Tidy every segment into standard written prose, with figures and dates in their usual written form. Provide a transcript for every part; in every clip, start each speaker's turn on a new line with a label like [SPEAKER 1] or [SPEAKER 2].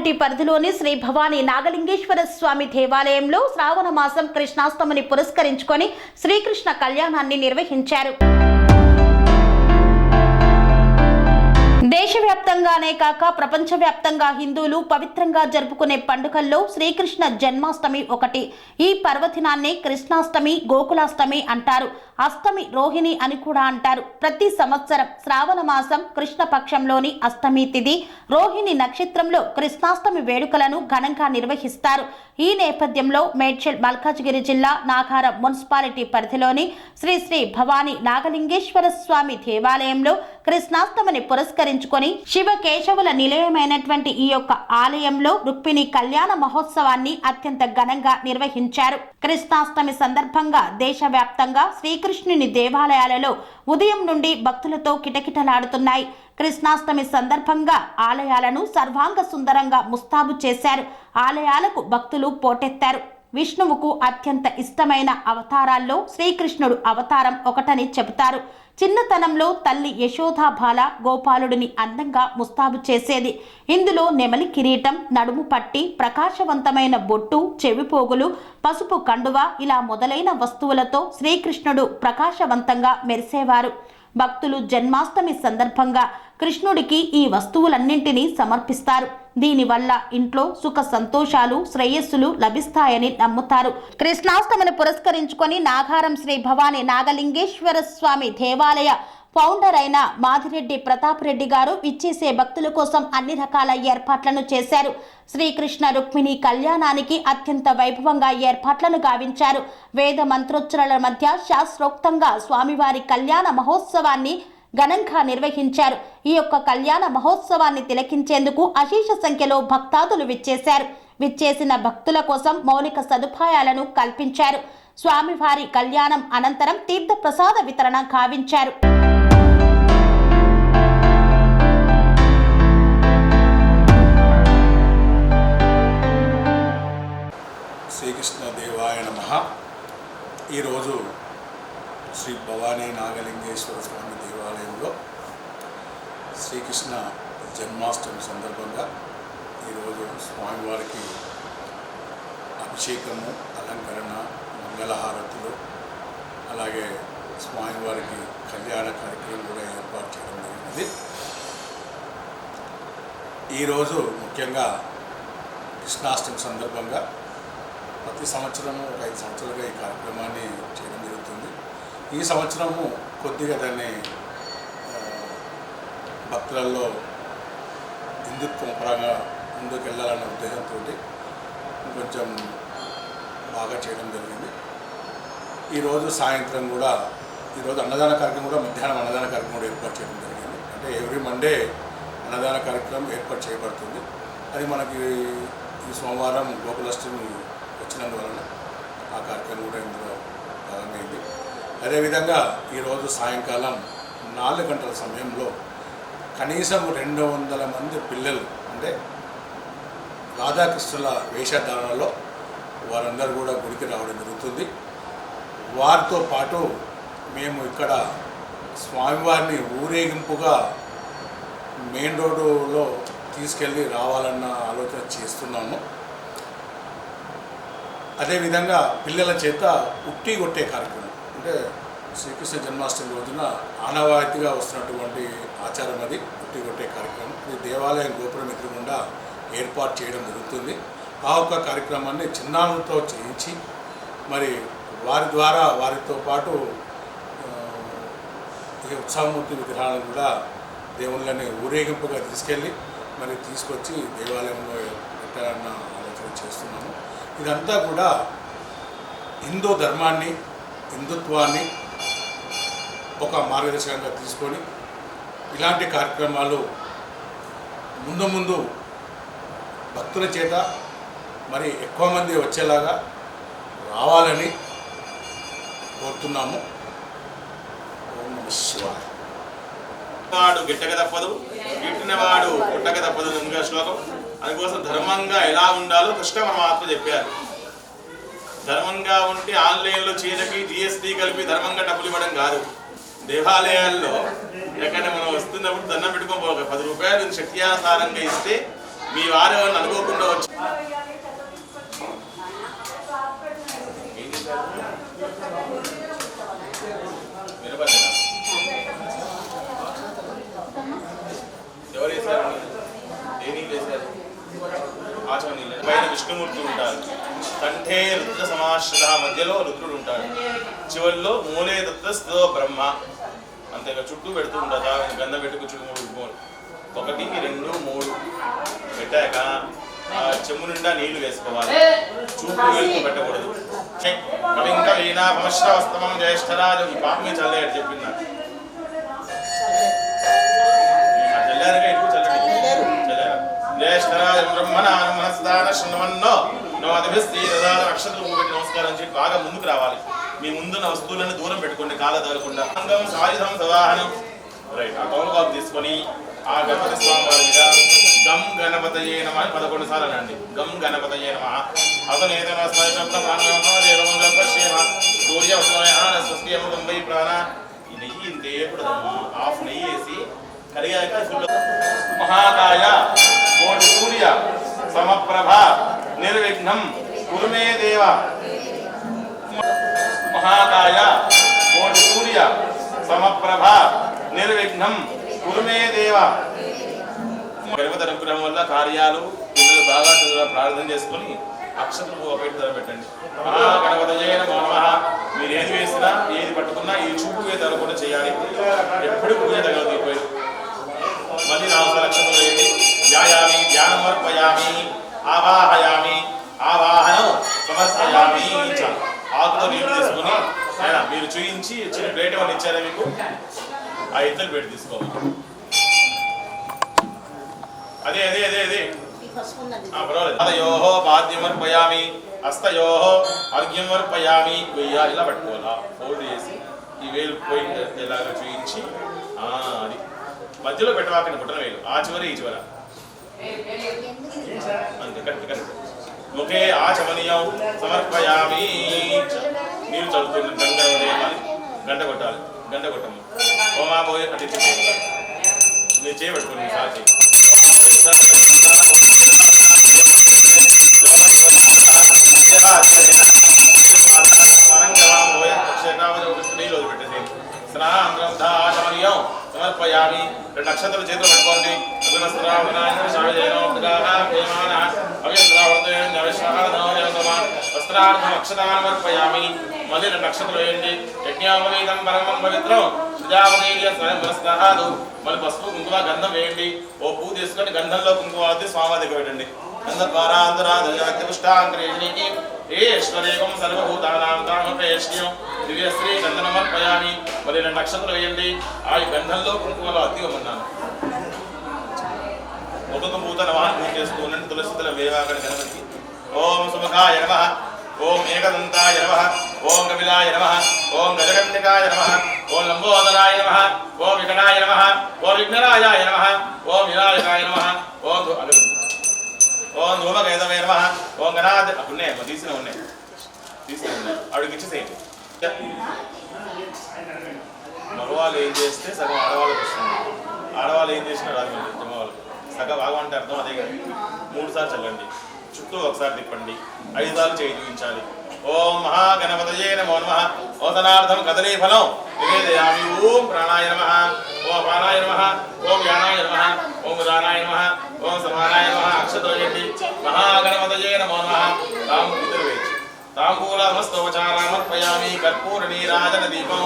[SPEAKER 1] Municipality పరిధిలోని శ్రీ భవానీ నాగలింగేశ్వర స్వామి దేవాలయంలో శ్రావణ మాసం కృష్ణాష్టమిని పురస్కరించుకొని శ్రీకృష్ణ కళ్యాణాన్ని నిర్వహించారు. దేశవ్యాప్తంగానే కాక ప్రపంచవ్యాప్తంగా హిందువులు పవిత్రంగా జరుపుకునే పండుగల్లో శ్రీకృష్ణ జన్మాష్టమి ఒకటి. ఈ పర్వదినాన్ని కృష్ణాష్టమి, గోకులాష్టమి అంటారు. అష్టమి రోహిణి అని కూడా అంటారు. ప్రతి సంవత్సరం శ్రావణ మాసం కృష్ణపక్షంలోని అష్టమి తిథి రోహిణి నక్షత్రంలో కృష్ణాష్టమి వేడుకలను ఘనంగా నిర్వహిస్తారు. ఈ నేపథ్యంలో మేడ్చల్ మల్కాజ్గిరి జిల్లా నాగారం మున్సిపాలిటీ పరిధిలోని శ్రీ శ్రీ భవానీ నాగలింగేశ్వర స్వామి దేవాలయంలో కృష్ణాష్టమిని పురస్కరించుకొని శివ కేశవుల నిలయమైనటువంటి ఈ యొక్క ఆలయంలో రుక్మిణి కళ్యాణ మహోత్సవాన్ని అత్యంత ఘనంగా నిర్వహించారు. కృష్ణాష్టమి సందర్భంగా దేశవ్యాప్తంగా శ్రీకృష్ణుని దేవాలయాలలో ఉదయం నుండి భక్తులతో కిటకిటలాడుతున్నాయి. కృష్ణాష్టమి సందర్భంగా ఆలయాలను సర్వాంగ సుందరంగా ముస్తాబు చేశారు. ఆలయాలకు భక్తులు పోటెత్తారు. విష్ణువుకు అత్యంత ఇష్టమైన అవతారాల్లో శ్రీకృష్ణుడు అవతారం ఒకటని చెబుతారు. చిన్నతనంలో తల్లి యశోదా బాల గోపాలుడిని అందంగా ముస్తాబు చేసేది. ఇందులో నెమలి కిరీటం, నడుము పట్టి, ప్రకాశవంతమైన బొట్టు, చెవిపోగులు, పసుపు కండువ ఇలా మొదలైన వస్తువులతో శ్రీకృష్ణుడు ప్రకాశవంతంగా మెరిసేవారు. భక్తులు జన్మాష్టమి సందర్భంగా కృష్ణుడికి ఈ వస్తువులన్నింటినీ సమర్పిస్తారు. దీనివల్ల ఇంట్లో సుఖ సంతోషాలు, శ్రేయస్సులు లభిస్తాయని నమ్ముతారు. కృష్ణాష్టమిని పురస్కరించుకొని నాగారం శ్రీ భవానీ నాగలింగేశ్వర స్వామి దేవాలయ ఫౌండర్ అయిన మాదిరెడ్డి ప్రతాప్ రెడ్డి గారు ఇచ్చేసే భక్తుల కోసం అన్ని రకాల ఏర్పాట్లను చేశారు. శ్రీకృష్ణ రుక్మిణి కళ్యాణానికి అత్యంత వైభవంగా ఏర్పాట్లను గావించారు. వేద మంత్రోచ్చరణల మధ్య శాస్త్రోక్తంగా స్వామివారి కళ్యాణ మహోత్సవాన్ని ఘనంగా నిర్వహించారు. ఈ యొక్క కళ్యాణ మహోత్సవాన్ని తిలకించేందుకు అశేష సంఖ్యలో భక్తాదులు విచ్చేశారు. విచ్చేసిన భక్తుల కోసం మౌలిక సదుపాయాలను కల్పించారు. స్వామివారి కళ్యాణం అనంతరం తీర్థ ప్రసాద వితరణ గావించారు.
[SPEAKER 2] శ్రీకృష్ణ దేవాయ నమః. ఈరోజు శ్రీ భవానీ నాగలింగేశ్వర స్వామి దేవాలయంలో శ్రీకృష్ణ జన్మాష్టమి సందర్భంగా ఈరోజు స్వామివారికి అభిషేకము, అలంకరణ, మంగళహారతులు, అలాగే స్వామివారికి కళ్యాణ కార్యక్రమం కూడా ఏర్పాటు చేయడం జరిగింది. ఈరోజు ముఖ్యంగా కృష్ణాష్టమి సందర్భంగా ప్రతి సంవత్సరము ఒక 5 సంవత్సరాలుగా ఈ కార్యక్రమాన్ని చేయడం జరుగుతుంది. ఈ సంవత్సరము కొద్దిగా దాన్ని భక్తులలో హిందుత్వం పరంగా ముందుకు వెళ్ళాలన్న ఉద్దేశంతో కొంచెం బాగా చేయడం జరిగింది. ఈరోజు సాయంత్రం కూడా ఈరోజు అన్నదాన కార్యక్రమం కూడా మధ్యాహ్నం అన్నదాన కార్యక్రమం కూడా ఏర్పాటు చేయడం జరిగింది. అంటే ఎవ్రీ మండే అన్నదాన కార్యక్రమం ఏర్పాటు చేయబడుతుంది. అది మనకి ఈ సోమవారం గోకులాష్టమి వచ్చినందువలన ఆ కార్యక్రమం కూడా ఇందులో భాగమైంది. అదేవిధంగా ఈరోజు సాయంకాలం 4 గంటల సమయంలో కనీసం 200 మంది పిల్లలు, అంటే రాధాకృష్ణుల వేషధారణలో వారందరూ కూడా గుడికి రావడం జరుగుతుంది. వారితో పాటు మేము ఇక్కడ స్వామివారిని ఊరేగింపుగా మెయిన్ రోడ్డులో తీసుకెళ్ళి రావాలన్న ఆలోచన చేస్తున్నాము. అదేవిధంగా పిల్లల చేత ఉట్టి కొట్టే కార్యక్రమం, అంటే శ్రీకృష్ణ జన్మాష్టమి రోజున ఆనవాయితీగా వస్తున్నటువంటి ఆచారం అది ఉట్టి కొట్టే కార్యక్రమం. ఇది దేవాలయం గోపురం ఎదురుగుండా ఏర్పాటు చేయడం జరుగుతుంది. ఆ ఒక్క కార్యక్రమాన్ని చిన్నారులతో చేయించి మరి వారి ద్వారా వారితో పాటు ఈ ఉత్సవమూర్తి విగ్రహాలను కూడా దేవుళ్ళని ఊరేగింపుగా తీసుకెళ్ళి మరి తీసుకొచ్చి దేవాలయంలో పెట్టాలన్న ఆలోచన చేస్తున్నాము. ఇదంతా కూడా హిందూ ధర్మాన్ని, హిందుత్వాన్ని ఒక మార్గదర్శకంగా తీసుకొని ఇలాంటి కార్యక్రమాలు ముందు ముందు భక్తుల చేత మరి ఎక్కువ మంది వచ్చేలాగా రావాలని కోరుతున్నాము. ఓం నమః శివాయ.
[SPEAKER 3] వాడు గిట్టక తప్పదు, గిట్టినవాడు పుట్టక తప్పదు ముందుగా శ్లోకం. అందుకోసం ధర్మంగా ఎలా ఉండాలో కృష్ణ పరమాత్మ చెప్పారు. ధర్మంగా ఉంటే ఆన్లైన్లో చీరకి జిఎస్టీ కలిపి ధర్మంగా డబ్బులు ఇవ్వడం కాదు. దేవాలయాల్లో ఎక్కడ మనం వస్తున్నప్పుడు దండం పెట్టుకోపోక 10 రూపాయలు శక్త్యానుసారంగా ఇస్తే మీ వారు అనుకోకుండా వచ్చి ఏం చేశారు? వినపడలేదా? ఎవరు వేశారు? ఏ నీళ్ళు వేశారు? ఆచమ నీళ్ళు. పైన విష్ణుమూర్తి ఉంటారు, కంఠే రుద్ర సమాశ్రిత, మధ్యలో రుద్రుడు ఉంటాడు, చివరిలో మూలే దత్తస్థో బ్రహ్మ. అంతేగా చుట్టూ పెడుతూ ఉంటారు. గంధం పెట్టుకు చుట్టూ 3 1 2 3 పెట్టాక చెమ్ము నిండా నీళ్లు వేసుకోవాలి. చూపు వేసుకు పెట్టకూడదు. ఇంకా వీణా పమశ్రవస్తమం జ్యేష్ఠరాజు ఈ పాప మీద చల్లేడు చెప్పింది నాకు. చల్లారుగా ఎక్కువ చల్లండి. చల్లారు జ్యేష్ఠరాజు బ్రహ్మణాన మనస్దాన శృణవన్నో అక్షతలు పెట్టి నమస్కారం చెప్పి బాగా ముందుకు రావాలి. మీ ముందున్న వస్తువులను దూరం పెట్టుకోండి, కాళ్ళ తగలకుండా. అంగం సాయుధం సవాహనం. రైట్. ఆ తోలుబాబు తీసుకొని ఆ గణపతి స్వామి వారి మీద గం గణపతయే నమః 11 సార్లు అనండి. గం గణపతయే నమః. అతను ఏదైనా స్వస్తి ప్రాణ. ఈ నెయ్యి ఇంత వేయకూడదమ్మా. హాఫ్ నెయ్యి వేసి కడిగాక ఫుల్. మహాకాయ కోటి సూర్య సమప్రభ నిర్విఘ్నం కురుమే దేవ. మహాకాయ కోటి సూర్య సమప్రభ నిర్విఘ్నం కురుమే దేవ. గణపతి అనుగ్రహం వల్ల కార్యాలు పిల్లలు బాగా ప్రార్థన చేసుకుని అక్షతలు ఒకటి ధర పెట్టండి. గణపతయే నమః. మీరు ఏది వేసినా ఏది పట్టుకున్నా ఈ చూపు తగలకుండా చేయాలి. ఎప్పుడు పూజ తగలదు. మళ్ళీ 4 అక్షతలు వేయండి. ధ్యాయామి ధ్యానమర్పయామి ఆవాహయామి ఆవాహనం సమర్పయామి. ఆకుతో నీళ్లు తీసుకుని ఆయన మీరు చూయించి చిన్న ప్లేట్ ఏమైనా ఇచ్చారా మీకు? ఆ ఇద్దరు ప్లేట్ తీసుకోవాలి. అదే అదే అదే అదే పర్వాలేదు. అదయోహో పాద్యమర్పయామి హస్తయోహో అర్ఘ్యం వర్పయామి. ఇలా పట్టుకోవాలా ఫోల్డ్ చేసి ఈ వేలు పోయి ఇలాగా చూయించి అది మధ్యలో పెట్టవాకండి. పుట్టిన వేలు ఆ చివరి ఈ చివర అంతే. Correct correct. ముఖే ఆచమనీయం సమర్పయామి. నీళ్ళు చదువుతుంది. గంట కొట్టాలి. గంట కొట్టము. ఓమా పోయి అటు మీరు చేయబెట్టుకోండి. సార్ చేయి. నీళ్ళు వదిలిపెట్టేసి స్నానం సమర్పయామి. 2 అక్షతలు చేతులు పెట్టుకోండి. వస్త్రార్థం అక్షతామర్పయామి. మళ్ళీ 2 అక్షతలు వేయండి. యజ్ఞామవేదం పరమం పవిత్రం సృజావనేదు. మళ్ళీ పసుపు కుంకుమ గంధం వేయండి. ఓ పువ్వు తీసుకొని గంధంలో కుంకుమ వద్ద స్వామి దగ్గర పెట్టండి. గంధ ద్వారా పుష్టాంకరేణికి ఏశ్వరేకం సర్వభూతానాం తామపేష్యం దివ్యశ్రీ గంధనమర్పయామి. మరి 2 అక్షతలు వేయండి. ఆ గంధంలో కుంకుమలో అద్దిగమన్నాను. ఒక్కొక్క పూత నవాన్ని పూజ చేస్తూ ఉండండి. తులసితల వేవాగడ గణపతికి. ఓం సుముఖాయ నమః. ఓం ఏకదంతాయ నమః. ఓం కపిలాయ నమః. ఓం గజకండికాయ నమః. ఓం లంబోదరాయ నమః. ఓం వికటాయ నమః. ఓం విఘ్నరాజాయ నమః. ఓం వినాయకాయ నమః. ఓం ధూమకేతవే నమః. ఓం గణాధి. ఉన్నాయి తీసిన ఉన్నాయి ఆవిడకి ఇచ్చేసేయండి. మగవాళ్ళు ఏం చేస్తే సగం ఆడవాళ్ళకి వస్తుంది. ఆడవాళ్ళు ఏం చేసినా రాదు. జమ్మ వాళ్ళకి సగం భాగం అంటే అర్థం అదే కదా. 3 సార్లు చల్లండి. చుట్టూ ఒకసారి తిప్పండి. 5 సార్లు చేయి చూపించాలి. ఓం మహాగణపతయే నమో నమః. ఓతనార్థం కదలీ ఫలం నివేదయామి. ఓం ప్రాణాయ నమః. ఓం అపానాయ నమః. ఓం యానాయ నమః. ఓం ఉదానాయ నమః. ఓం సమానాయ నమః. అక్షతోయండి. మహాగణపతయే నమో నమః. ఇద్దరు వేచి తాంబూలమస్తోపచారామర్పయామి. కర్పూర నీరాజన దీపం.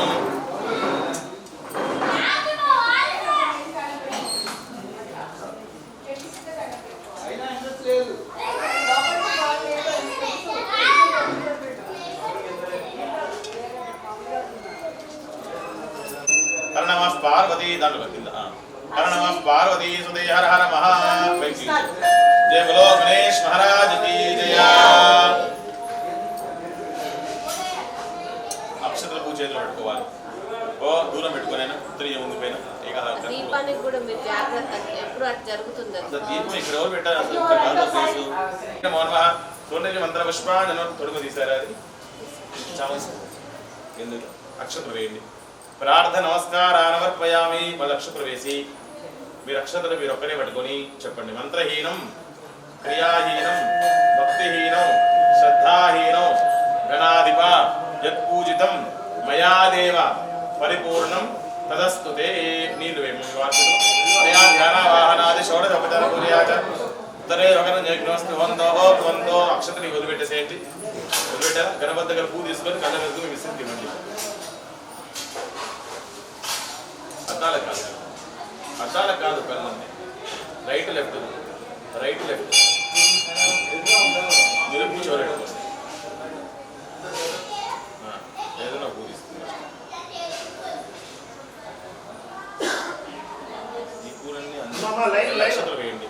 [SPEAKER 3] కర్ణమః పార్వతీ దాంట్లో కర్ణమః పార్వతీ సుదే హర హర మహా. జయ బలో గణేష్ మహారాజ్ కీ జయ. అక్షతలు పూజ చేతిలో పెట్టుకోవాలి. ఓ దూరం పెట్టుకోనైనా ఉత్తరీయ ముందు పైన
[SPEAKER 4] దీపానికి కూడా మీరు జాగ్రత్త. ఎప్పుడు అది జరుగుతుంది.
[SPEAKER 3] దీపం ఇక్కడ ఎవరు పెట్టారు అసలు? సూర్య మంత్ర పుష్పాన్ని తొడుగు తీశారు. అది చాలా ఎందుకు అక్షతలు వేయండి. ప్రార్థన నమస్కారానమర్పయామి. మళ్ళీ అక్షతలు వేసి మీరు అక్షతలు మీరు ఒక్కరే పట్టుకొని చెప్పండి. మంత్రహీనం క్రియాహీనం భక్తిహీనం శ్రద్ధాహీనం గణాధిప యత్పూజితం మయాదేవ పరిపూర్ణం తదస్తుతే. నీళ్ళు వేము వార్తలు క్రియా ధ్యాన వాహనాది షోడశ ఉపచార పూజయాచ ఉత్తరే ఒకరు యజ్ఞోస్తు వందో అక్షతని వదిలిపెట్టేసేయండి. వదిలిపెట్టారా? గణపతి దగ్గర పువ్వు తీసుకొని కళ్ళ వెళ్తూ విసిరి ఇవ్వండి. అద్దాల కాదు కళ్ళని, రైట్ లెఫ్ట్ మీరు కూర్చోలేడు ఏదైనా పువ్వు తీసుకున్నా. ఈ పూలన్నీ అన్ని లక్షలు వేయండి.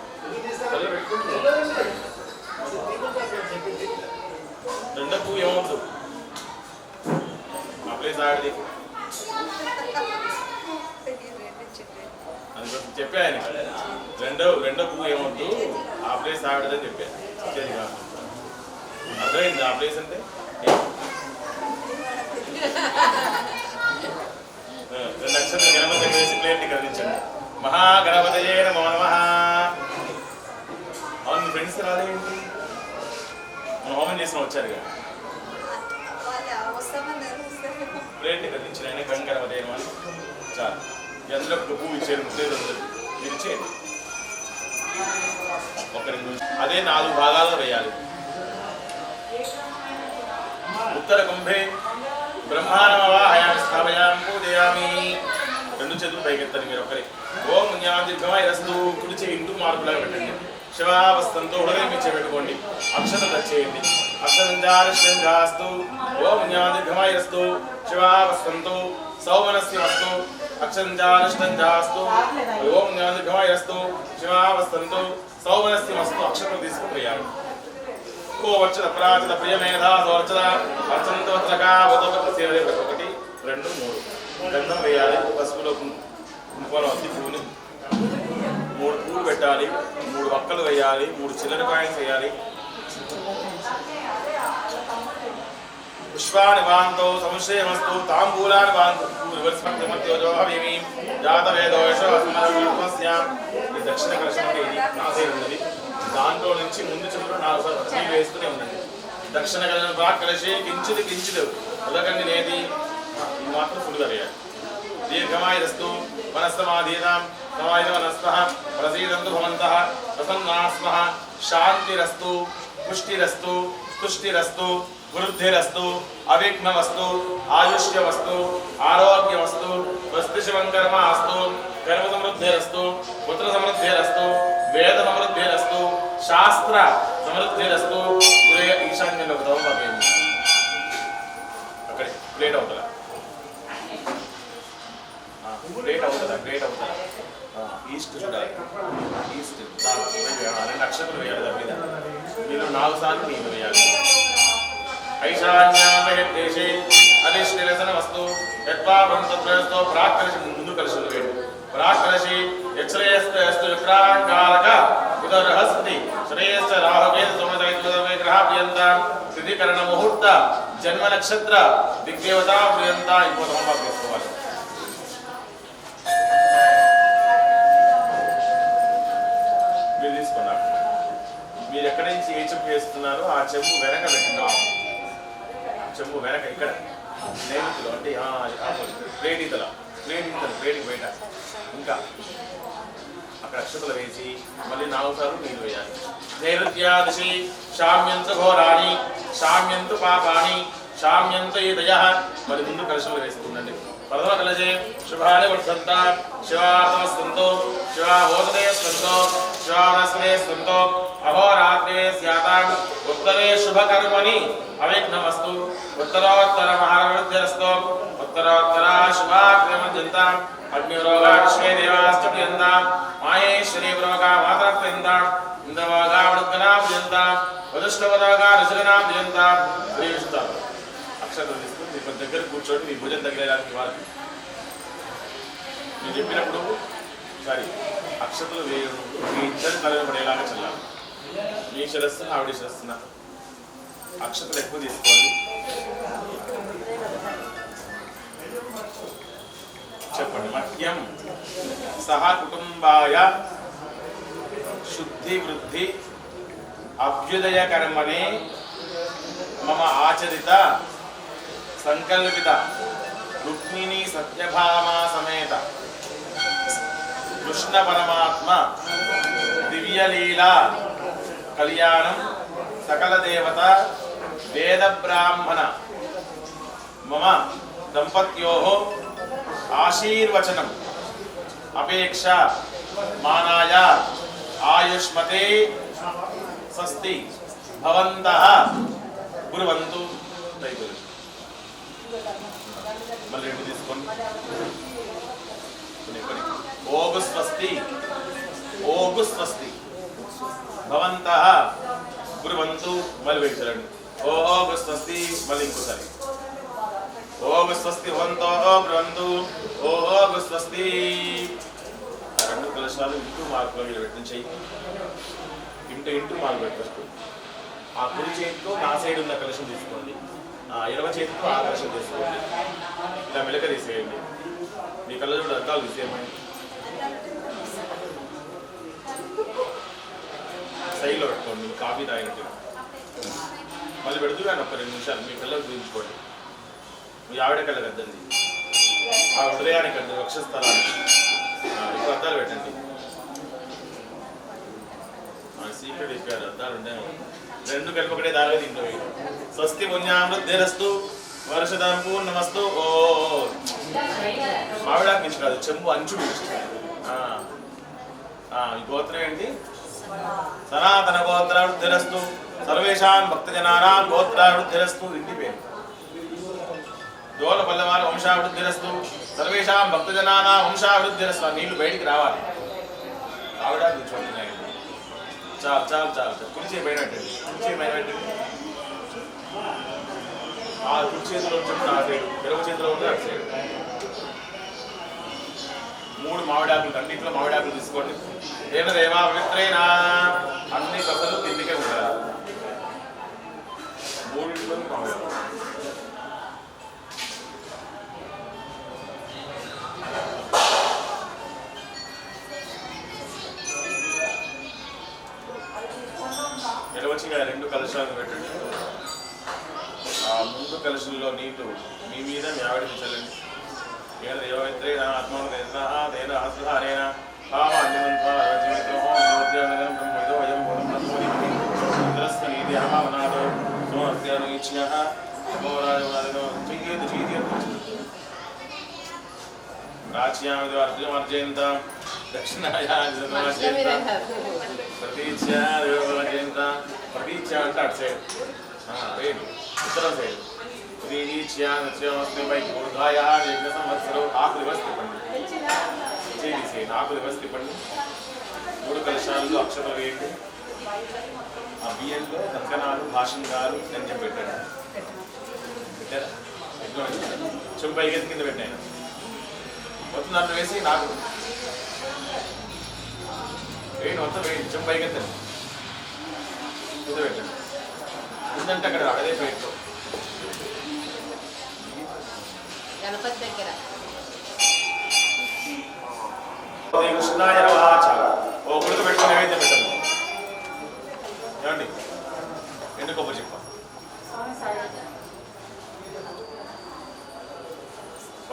[SPEAKER 3] రెండో పువ్వు ఏమవుతుంది? ఆ ప్లేస్ ఆడిది అది చెప్పా ఆయన. రెండో పువ్వు ఏమవుతూ ఆ ప్లేస్ ఆడదని చెప్పాను. ఇచ్చేది కాదు. అర్థమైంది ఆ ప్లేస్ అంటే? రెండు అక్షరాలు గణపతి వేసి ప్లేట్ని కదిలించండి. మహాగణపతయే నమో నమః. అవును, మీ ఫ్రెండ్స్ రాలేంటి? మనం హోమం చేసిన వచ్చారుగా. ప్లేట్ని కదిలించిన ఆయన గణపతయే నమః చాలు. అందులో పువ్వు ఇచ్చేది ముట్లేదు మీరు ఇచ్చేయండి. ఒక 2 నిమిషాలు అదే 4 భాగాల్లో వేయాలి. ఉత్తర కుంభే బ్రహ్మానమవాహయామి స్థాపయామి పూజయామి. 2 చేతులు పైకెత్తండి మీరు ఒకరి. ఓం జ్ఞానదీర్ఘమాయ రస్తు. కుడి చేయి ఇంటూ మార్పులాగా పెట్టండి. శివావస్థంతో హృదయం ఇచ్చే పెట్టుకోండి. అక్షరం వచ్చేయండి. అక్షరంజాస్తు. ఓం జ్ఞానదీర్ఘమాయ రస్తు. శివావస్థంతో సౌమనస్యమస్తు. అక్షరంజాస్తు. ఓం జ్ఞానదీర్ఘమాయ రస్తు. శివావస్థంతో సౌమనస్యమస్తు. అక్షరం తీసుకుని వేయాలి. ఓ వచ్చద ప్రాచద ప్రియమేధా సోర్చద అర్చనంతో ఒకటి 2 3 గంధం వేయాలి. పసుపులో కుంకుమలో అద్ది పువ్వుని 3 పువ్వులు పెట్టాలి. 3 వక్కలు వేయాలి. 3 చిల్లర కాయిన్స్ వేయాలి. పుష్పాన్ని వాంతో సంశయమస్తు. తాంబూలాన్ని వాంతో రివర్స్మత్యోజోహమేమి జాతవేదోష అస్మస్యాం. ఈ దక్షిణ కలశంలో ఇది నాసే ఉన్నది. దాంట్లో నుంచి ముందు చెప్పుడు 4 సార్లు నీళ్ళు వేస్తూనే ఉండండి. దక్షిణ కలశం బాగా కలిసి కించిది ఉదకండి నేది. ఇది మాత్రం ఫుల్గా వేయాలి. దీర్ఘమాయరస్తు వనస్తమాధీనాం సమాయ వనస్పః ప్రసీదంతు భవంతః ప్రసన్నాస్మః. శాంతిరస్తు పుష్టిరస్తు తుష్టిరస్తు వృద్ధిరస్తు అవిఘ్నమస్తు ఆయుష్యమస్తు ఆరోగ్యమస్తు స్వస్తి శివంకర్మ అస్తు. కర్మ సమృద్ధిరస్తు పుత్ర సమృద్ధిరస్తు వేద సమృద్ధిరస్తు శాస్త్ర సమృద్ధిరస్తు. ఈశాన్యంలో ఒక దౌర్భాగ్యం వేయండి. అక్కడ ప్లేట్ అవుతుందా? ప్లేట్ అవుతుందా? ఈస్ట్ చూడాలి. ఈస్ట్ 2 అక్షరాలు వేయాలి. దాని మీద మీరు 4 సార్లు నీళ్ళు వేయాలి. ఐశాన్యామహేషే అధిష్ఠిరసనమస్తు. యత్వాభంతో ప్రాక్కలసి ముందు కలిసి వేయండి. ప్రాక్కలసి యశ్రేయస్తు విక్రాంకారక ఉదరహస్తి శ్రేయస్త రాహువేద సోమసైత్వమే గ్రహాప్రియంత స్థితికరణ ముహూర్త జన్మ నక్షత్ర దిగ్దేవతా ప్రియంత. ఇంకో సమభాగం చేసుకోవాలి. మీరు తీసుకున్నారు. మీరు ఎక్కడి నుంచి ఏ చెంపు వేస్తున్నారో ఆ చెంపు వెనక పెట్టిన చెంపు వెనక ఇక్కడ నైరుతిలో అంటే ప్లేట్ ఇతల ప్లేట్కి బయట ఇంకా అక్కడ అక్షతలు వేసి మళ్ళీ 4 సార్లు నీళ్ళు వేయాలి. నైరుత్యాదిశి శామ్యంతు ఘోరాణి శామ్యంతు పాపాని శామ్యంతు ఈ దయ. మళ్ళీ ముందు కలశంలో వేస్తుండండి. ప్రథమ కలశే శుభాని వర్ధంత శివార్థమస్తంతో శివాభోజనే స్తంతో శివానస్మే స్తంతో అహోరాత్రే స్యాతాం. ఉత్తరే శుభకర్మణి అవిఘ్నమస్తు. ఉత్తరోత్తర మహావృద్ధిరస్తు. ఉత్తరోత్తర శుభాక్రమంతాం. అగ్నిరోగాశ్వే దేవాశ్చ ప్రియంతాం. మాయేశ్వరీ పురోగా మాతర ప్రియంతాం. ఇంద్రవోగా వృద్ధనా ప్రియంతాం. వదుష్ఠవరోగా రుచుగనా ప్రియంతాం. ప్రియుస్తాం. అక్షరం తీసుకుని మీ దగ్గర కూర్చోండి. మీ భుజం తగిలేదానికి వారికి నేను చెప్పినప్పుడు అక్షతలు వేయడం మీ ఇద్దరు కలగబడేలాగా చల్లాలి. మీ శిరస్సున ఆవిడ శిరస్సున అక్షతలు ఎక్కువ తీసుకోండి. చెప్పండి. మహ్యం సహ కుటుంబాయ శుద్ధి వృద్ధి అభ్యుదయ కర్మణి మమ ఆచరిత సంకల్పిత రుక్మిణీ సత్యభామా సమేత కృష్ణ పరమాత్మ దివ్యలీలా కళ్యాణం సకల దేవత వేద బ్రాహ్మణ మమ దంపత్యోః ఆశీర్వచనం అపేక్ష మానాయ ఆయుష్మతే స్వస్తి భవంతః గురువంతు. మళ్ళీ రెండు తీసుకోండి. ఓగు స్వస్తి ఓగు స్వస్తి భవంతః గురువంతు. మళ్ళీ పెట్టండి. ఓగు స్వస్తి. మళ్ళీ ఇంకోసారి ఓగు స్వస్తి భవంతో గురువంతు. ఓగు స్వస్తి. రెండు కలశాలు ఇంటూ మార్కులో వీళ్ళు పెట్టించాయి. ఇంటూ మార్కు పెట్టచ్చు. ఆ కుడి చేతితో నా సైడ్ ఉన్న కలశం తీసుకోండి, ఎడమ చేతితో ఆ కలశం తీసుకోండి. ఇలా మెలక తీసేయండి. మీ కళ్ళజోడు అద్దాలు తీసేయమని సైడ్లో పెట్టుకోండి. కాఫీ తాగినట్టు మళ్ళీ పెడుతూ కానీ ఒక 2 నిమిషాలు మీ కళ్ళకు చూపించుకోండి. మీ ఆవిడ కళ్ళకి అద్దండి, ఆ హృదయానికి అద్దండి, వక్షస్థలానికి. ఇప్పుడు అద్దాలు పెట్టండి. సీక్రెట్ ఇప్పారు, అద్దాలు ఉంటాయి. రెండు కలిపి ఒకటే దారిగా తింటూ స్వస్తి పుణ్యామృద్ధిరస్తు వర్షదం పూర్ణమస్తు. ఓ మావిడాకు మించి కాదు, చెంబు అంచు మించి. ఈ గోత్రం ఏంటి? సనాతన గోత్రావృద్ధిరస్తు సర్వేషాం భక్తజనానాం గోత్రావృద్ధిరస్తు. ఇంటి పేరు దోల పల్లవారి వంశావృద్ధిరస్తు సర్వేషాం భక్తజనానాం వంశావృద్ధిరస్తు. నీళ్లు బయటికి రావాలి. ఆవిడ కూర్చోండి. చాలు చాలు చాలు చాలు. కుర్చీ పైన పెట్టండి. కుర్చీ పైన పెట్టండి. ఆ కుడి చేతిలో ఉంటుంది ఆ సైడు, ఎడమ చేతిలో ఉంటుంది అటు సైడు. 3 మామిడాకులు, అన్నింటిలో మామిడాకులు తీసుకోండి. దేవదేవా పవిత్రేనా. అన్ని కథలు తిండికే ఉంటారు. 3 మామిడాకులు. ఎడవచ్చిగా 2 కలశాలు పెట్టండి. ఆ ముందు కలశంలో నీళ్లు మీ మీద మీ ఆవిడకి చల్లండి. దేవమిత్రే ఆత్మేన ఆశ్రహారేణ రాజ్యార్జయంత దక్షిణాయంత ప్రతీచ్యంత. ప్రతీచ్య అంటే అటు సైడ్ రేడు ఉత్తరం సైడ్. ఆకు రివర్స్ తిప్పండి. చేసేయండి. ఆకు రివర్స్ తిప్పండి. 3 కలశాల్లో అక్షతలు వేయండి. ఆ బియ్యంలో కంకణాలు, భాషంగాలు, గంజం పెట్టండి. పెట్టారా? చెంపు పైకి కింద పెట్టాను. మొత్తం దాంట్లో వేసి నాకు వేయండి. మొత్తం వేయండి. చెంపు పైకి కింద పెట్టండి. ఉందంటే అక్కడ అదే ప్లేట్లో
[SPEAKER 4] గణపతి దగ్గర
[SPEAKER 3] కృష్ణాయ నమః. ఓ గుడికి పెట్టుకుని నైవేద్యం పెట్టండి. ఏమండి? ఎండు కొబ్బరి చెప్ప.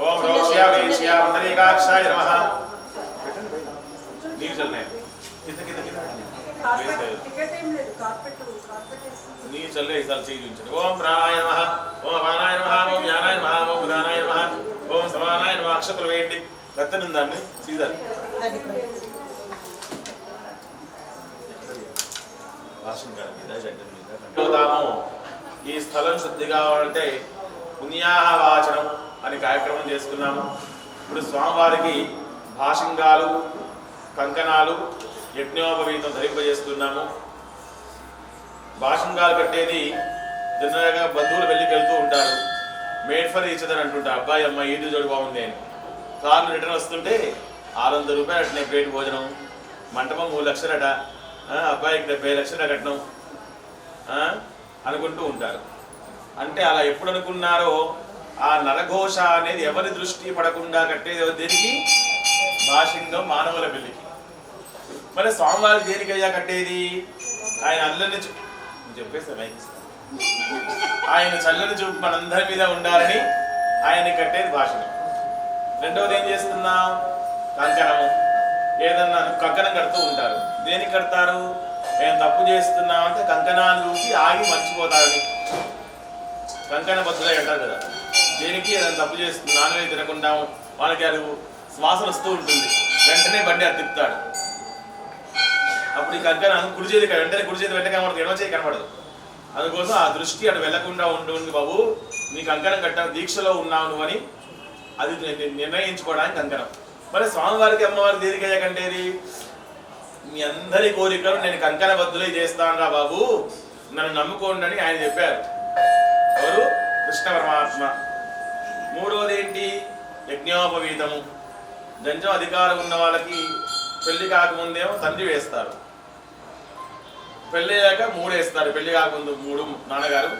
[SPEAKER 3] ఓం రోక్ష్యాక్షాయ నమః. నీరు చల్లాయి. కింద కింద కింద నీరు చల్లే ఈసారి చేయి చూపించండి. ఓం ప్రాణాయ నమః. ఓం అపానాయ నమః. ఓం జ్ఞానాయ నమః. ఓం ఉదానాయ నమః. ఓం సమానాయ నమః. అక్షతలు వేయండి. కత్తనుందాన్ని సీదా ఈ స్థలం శుద్ధిగా ఉంటే పుణ్యాహవాచనం అనే కార్యక్రమం చేసుకున్నాము. ఇప్పుడు స్వామివారికి భాషంగాలు, కంకణాలు, యజ్ఞోపవీతం ధరింపజేస్తున్నాము. భాషంగాలు కట్టేది జనరల్గా బంధువులు వెళ్ళికి వెళ్తూ ఉంటారు. మేడ్ ఫర్ ఈచ్ అదర్ అంటుంటారు. అబ్బాయి అమ్మాయి ఈదు జోడు బాగుంది అని. కార్లు రిటర్న్ వస్తుంటే 600 రూపాయలు అట్నే ప్లేట్ భోజనం, మంటపం 3 లక్షలట, అబ్బాయికి 70 లక్షల కట్నం అనుకుంటూ ఉంటారు. అంటే అలా ఎప్పుడు అనుకున్నారో ఆ నరఘోష అనేది ఎవరి దృష్టి పడకుండా కట్టేది దేనికి? భాషింగం మానవుల పెళ్లికి. మరి స్వామివారి దేనికయ్యా కట్టేది? ఆయన అల్లని చెప్పేస్తా ఆయన చల్లని చూపు మనందరి మీద ఉండాలని ఆయన్ని కట్టేది భాషణం. రెండవది ఏం చేస్తున్నాం? కంకణము. ఏదన్నా కంకణం కడుతూ ఉంటారు. దేనికి కడతారు? మేము తప్పు చేస్తున్నామంటే కంకణాన్ని చూసి ఆగి మర్చిపోతారని కంకణ బద్దులై అంటారు కదా. దేనికి ఏదైనా తప్పు చేస్తుంది, నాన్ వెజ్ తినకుండా వాళ్ళకి అది శ్వాసన వస్తూ ఉంటుంది, వెంటనే బండి అది తిప్పుతాడు. అప్పుడు ఈ కంకణం కుడి చేతి వెంటనే కుడి చేతి వెంటనే కనబడదు, ఎడమ చేతి కనబడదు. అందుకోసం ఆ దృష్టి అటు వెళ్లకుండా ఉంటుంది. బాబు నీ కంకణం కట్ట దీక్షలో ఉన్నావు నువ్వు అని అది నిర్ణయించుకోవడానికి కంకణం. మరి స్వామివారికి అమ్మవారికి దేనికయ్యా కంటేది? మీ అందరి కోరికలు నేను కంకణ బద్దులై చేస్తాను రా బాబు, నన్ను నమ్ముకోండి అని ఆయన చెప్పారు. ఎవరు? కృష్ణ పరమాత్మ. మూడవది ఏంటి? యజ్ఞోపవీతము. జంజం అధికారం ఉన్న వాళ్ళకి పెళ్లి కాకముందేమో తండ్రి వేస్తారు, పెళ్ళయ్యాక 3 వేస్తారు. పెళ్లి కాకముందు 3 నాన్నగారు,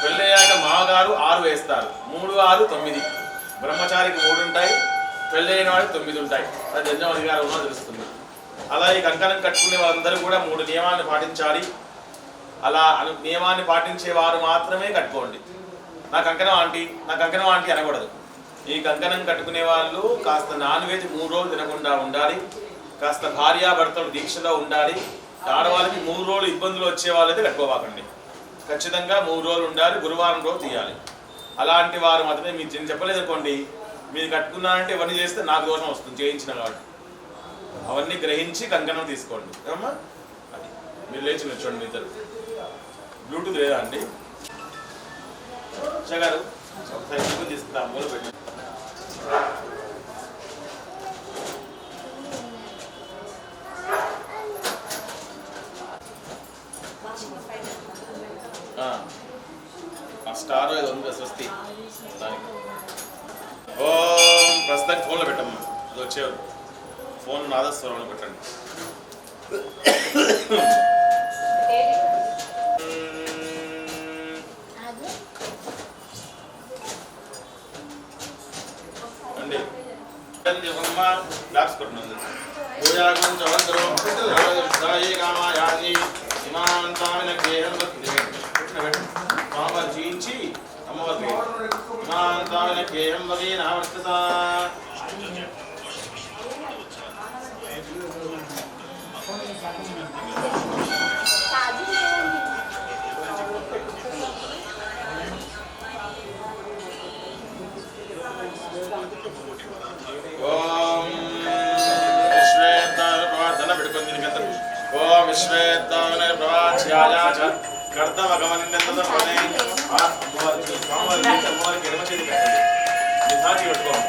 [SPEAKER 3] పెళ్ళయ్యాక మామగారు 6 వేస్తారు. 3, 6, 9. బ్రహ్మచారికి 3 ఉంటాయి, పెళ్ళైన వాడికి 9 ఉంటాయి. అది జంజం అధికారం ఉన్నో తెలుస్తుంది. అలా ఈ కంకణం కట్టుకునే వాళ్ళందరూ కూడా 3 నియమాన్ని పాటించాలి. అలా నియమాన్ని పాటించే వారు మాత్రమే కట్టుకోండి. నా కంకణం ఆంటీ అనకూడదు. ఈ కంకణం కట్టుకునే వాళ్ళు కాస్త నాన్ వెజ్ 3 రోజులు తినకుండా ఉండాలి, కాస్త భార్యాభర్తలు దీక్షలో ఉండాలి. ఆడవాళ్ళకి 3 రోజులు ఇబ్బందులు వచ్చే వాళ్ళైతే కట్టుకోవాకండి. ఖచ్చితంగా 3 రోజులు ఉండాలి, గురువారం రోజు తీయాలి. అలాంటి వారు మాత్రమే. మీరు చెప్పలేదు అనుకోండి, మీరు కట్టుకున్నారంటే ఇవన్నీ చేస్తే నాకు దోషం వస్తుంది చేయించిన కాబట్టి. అవన్నీ గ్రహించి కంకణం తీసుకోండి అమ్మా. అది మీరు లేచి నిల్చోండి. ఇద్దరు బ్లూటూత్ లేదా అండి? గారు ఒకసారి తీసుకుంటా, మూల పెట్టి. స్టార్ ఏదో ఉంది స్వస్తి దానికి. ఓం ప్రస్తుతానికి ఫోన్లో పెట్టమ్మా. అది వచ్చేవారు ఫోన్ నాదస్వరంలో పెట్టండి. అండి డాక్స్ కొట్టినది స్వామివారు చేయించి అమ్మవారికి కేయం వదే నావర్తత. ఓం విశ్వేత్తాయ ప్రార్థన పెట్టుకుంది. ఓం విశ్వేత్తాయ ప్రవాచ్యాయ కర్తవగమన్యంతనే అమ్మవారికి ఎడమ చేతి పెట్టండి. నిధాచి పెట్టుకోండి.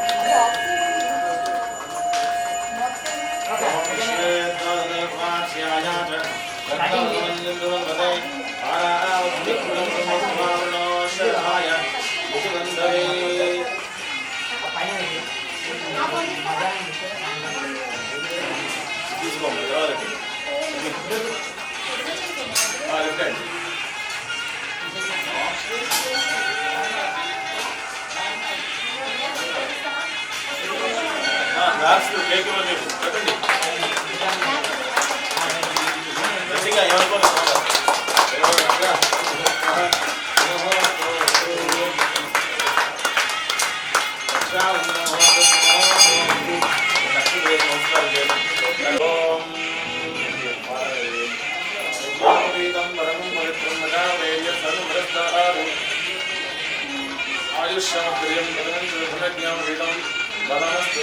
[SPEAKER 3] తీసుకోండి తర్వాత గ్లాస్ కేక్ పెట్టండి. గట్టిగా ఎవరికోవాలి ఆయుష్యమప్రియం జ్ఞానం బలమస్తు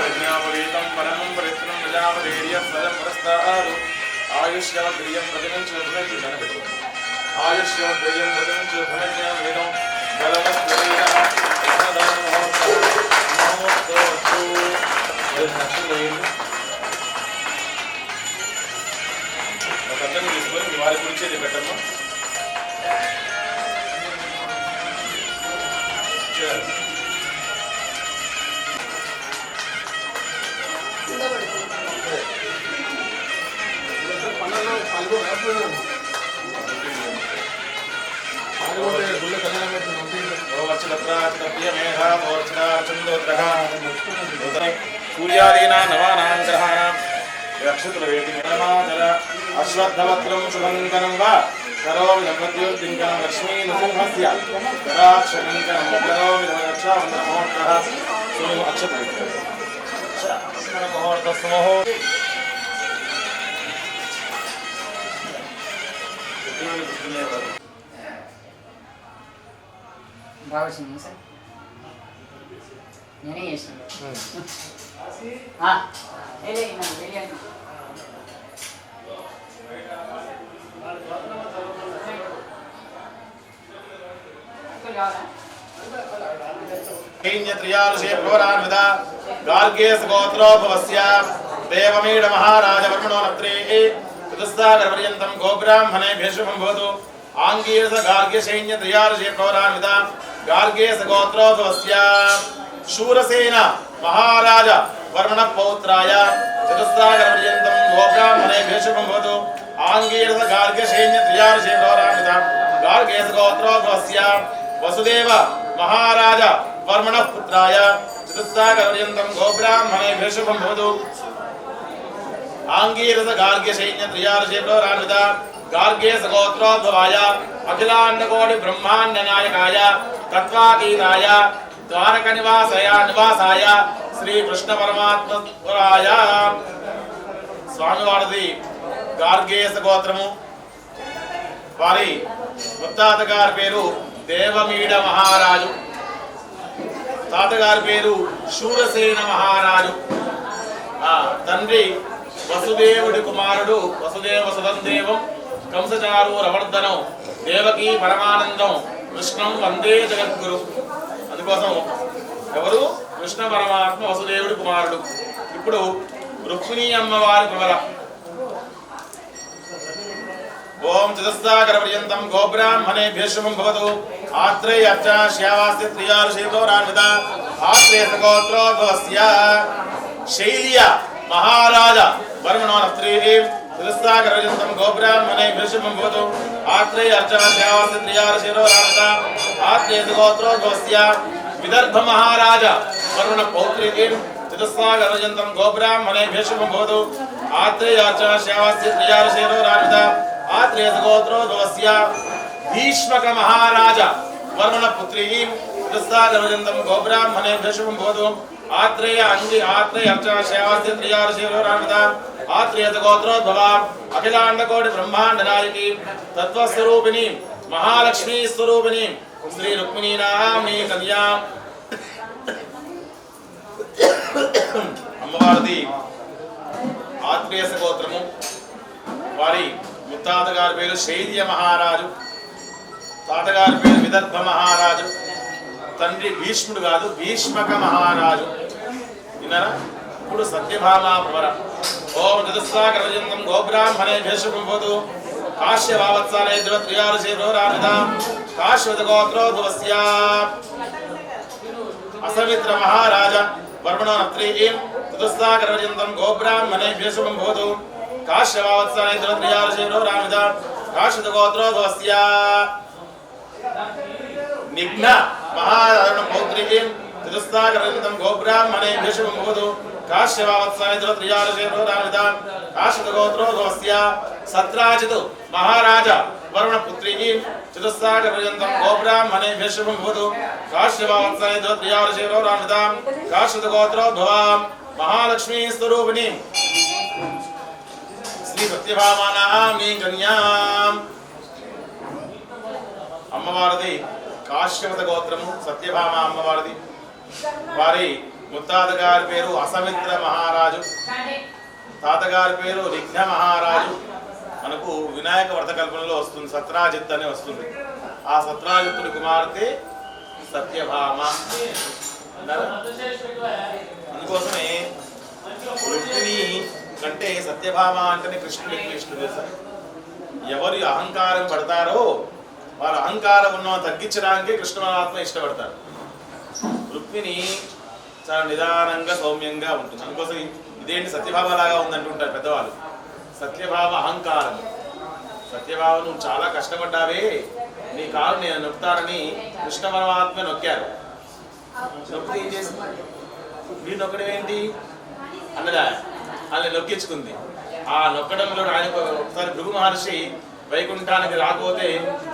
[SPEAKER 3] యజ్ఞాపరీతం పరమం పరిత్రం ప్రజాపరేర్యం ఫలం పురస్తారు. ఆయుష్యమప్రియం ప్రతిమంచు ఆయుష్యమప్రియం ప్రతిమంచు జ్ఞానం బలమస్తు ఒక అర్థం తీసుకొని వారి గురించి పెట్టమ్మా. సూర్యాదీనా నవానాం గ్రహాణం రక్షతుల వేది నిర్మాచర అశ్వత్థవక్రం శుభంకరం వా కరోమి దంపత్యోద్దింకరం లక్ష్మీ నృసింహస్య కరాక్షరంకరం కరోమి రక్షాబంధనమోహర్తః సోము అక్షతవిక్రమ ముహూర్తస్మోహో
[SPEAKER 5] బాగా వచ్చింది సార్ నేనే చేసాను
[SPEAKER 3] गार्गेश गोत्रोद्भवस्य देवमीड महाराज वर्मणो नत्रे चतुस्सागरपर्यन्तं गोब्राह्मणे भेषुभं भवतु आंगीरस गार्ग्यसैन्य त्रयार्षे प्रवरान्विता गार्गेश गोत्रोद्भवस्य शूरसेन महाराज वर्मण पौत्राय चतुस्सागरपर्यन्तं गोब्राह्मणे भेषुभं भवतु आंगीरस गार्ग्यसैन्य त्रयार्षे प्रवरान्विता गार्गेश गोत्रोद्भवस्य वसुदेव महाराज वर्मण पुत्राय चतुस्सागरपर्यन्तं गोब्राह्मणे भेषुभं भवतु आंगीरस गार्ग्यसैन्य त्रयार्षे प्रवरान्विता गार्गेश गोत्रोद्भवाय अखिलाण्डकोटि ब्रह्माण्ड नायकाय तत्त्वातीताय द्वारक निवासाय श्री कृष्ण परमात्मपुराय स्वामिवारदी गार्गेश गोत्रము వారి ముత్తాతగారి పేరు దేవమీడ మహారాజు, తాతగారి పేరు శూరసేన మహారాజు, తండ్రి వసుదేవుడి కుమారుడు వసుదేవ సుదందేవం కంసచారు రవర్ధనం దేవకి పరమానందం కృష్ణం వందే జగద్గురు. అందుకోసం ఎవరు కృష్ణ పరమాత్మ వసుదేవుడి కుమారుడు. ఇప్పుడు రుక్మిణీ అమ్మవారి ప్రవర ओम चतुस्सागरपर्यन्तं गोब्राह्मणे भेषुभं भवतु आत्रेय अर्चा श्यावास्य त्रियार्षेतोरान्विता आत्रेयस गोत्रोद्भवस्य शैल्य महाराज वर्मणो नस्त्रीः चतुस्सागरपर्यन्तं गोब्राह्मणे भेषुभं भवतु आत्रेय अर्चा श्यावास्य त्रियार्षेतोरान्विता आत्रेयस गोत्रोद्भवस्य विदर्भ महाराज वर्मण पौत्रीः चतुस्सागरपर्यन्तं गोब्राह्मणे भेषुभं भवतु आत्रेय अर्चा श्यावास्य त्रियार्षेतोरान्विता आत्रेयस गोत्रोद्भवस्य भीष्मक महाराज वर्मण पुत्री चतुस्सागरपर्यन्तं गोब्राह्मणे भेषुभं भवतु आत्रेय अर्चा श्यावास्य त्रियार्षेतोरान्विता आत्रेयस गोत्रोद्भवा अखिलाण्डकोटि ब्रह्माण्ड नायकी तत्त्वस्वरूपिणी महालक्ष्मी स्वरूपिणी श्री रुक्मिणी नाम्नी कन्या అమ్మవారిది ఆత్రేయస గోత్రము. వారి ముత్తాతగారి పేరు శైల్య మహారాజు, తాతగారి పేరు విదర్భ మహారాజు, తండ్రి భీష్ముడు కాదు భీష్మక మహారాజు. విన్నారా? ఇప్పుడు సత్యభామా ప్రవర ఓం చతుస్సాగరपर्यन्तं गोब्राह्मणे भेषुभं भवतु काश्यवावत्साले त्रयार्षे प्रवरान्विता काश्यवत गोत्रोद्भवस्य असमित्र महाराज वर्मणो नत्रीः चतुस्सागरपर्यन्तं गोब्राह्मणे भेषुभं भवतु काश्यवावत्साले त्रयार्षे प्रवरान्विता काश्यवत गोत्रोद्भवस्य निघ्न महाराज पौत्रीः चतुस्सागरपर्यन्तं गोब्राह्मणे भेषुभं भवतु काश्यवावत्साले त्रयार्षे प्रवरान्विता काश्यवत गोत्रोद्भवस्य सत्राजित् महाराज वर्मण पुत्रीः चतुस्सागरपर्यन्तं गोब्राह्मणे भेषुभं भवतु काश्यवावत्साले त्रयार्षे प्रवरान्विता काश्यवत गोत्रोद्भवा महालक्ष्मी स्वरूपिणी श्री सत्यभामा नाम्नी कन्या. అమ్మవారిది కాశ్యవత గోత్రము, సత్యభామ అమ్మవారిది. వారి ముత్తాతగారి పేరు అసమిత్ర మహారాజు, తాతగారి పేరు నిఘ్న మహారాజు. మనకు వినాయక వ్రతకల్పనలో వస్తుంది, సత్రాజిత్ అని వస్తుంది. ఆ సత్రాజిత్తుడి కుమార్తె సత్యభామ. అందుకోసమే రుక్మిణి కంటే సత్యభామ అంటేనే కృష్ణుడు ఇష్టం. ఎవరు అహంకారం పడతారో వారు అహంకారం ఉన్న తగ్గించడానికి కృష్ణ పరమాత్మ ఇష్టపడతారు. రుక్మిణి చాలా నిదానంగా సౌమ్యంగా ఉంటుంది. అందుకోసం ఇదేంటి సత్యభామ లాగా ఉందంటుంటారు పెద్దవాళ్ళు. సత్యభామ అహంకారం. సత్యభామ నువ్వు చాలా కష్టపడ్డావే, నీ కాలు నేను నొక్కుతానని కృష్ణ పరమాత్మ నొక్కారు. నొక్కితే ఏం చేసింది? మీరు నొక్కడం ఏంటి? అన్నదా అని నొక్కించుకుంది. ఆ నొక్కడంలో ఆయన ఒకసారి భృగు మహర్షి వైకుంఠానికి రాకపోతే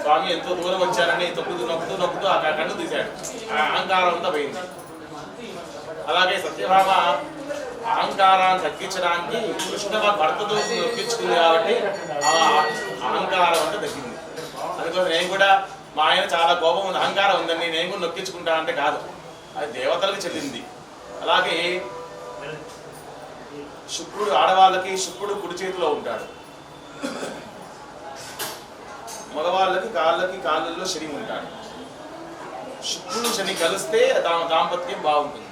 [SPEAKER 3] స్వామి ఎంతో దూరం వచ్చారని నొక్కుతూ ఆ కన్ను తీశాడు. ఆ అహంకారం అంతా పోయింది. అలాగే సత్యభామ అహంకారాన్ని తగ్గించడానికి కృష్ణ భర్తతో నొక్కించుకుంది కాబట్టి ఆ అహంకారం అంతా తగ్గింది. అందుకోసం నేను కూడా మా ఆయన చాలా కోపం ఉంది, అహంకారం ఉందని నేను కూడా నొక్కించుకుంటా అంటే కాదు, అది దేవతలకు చెల్లింది. అలాగే శుక్రుడు ఆడవాళ్ళకి శుక్రుడు కుడి చేతిలో ఉంటాడు, మగవాళ్ళకి కాళ్ళల్లో శని ఉంటాడు. శుక్రుడు శని కలిస్తే దాంపత్యం బాగుంటుంది.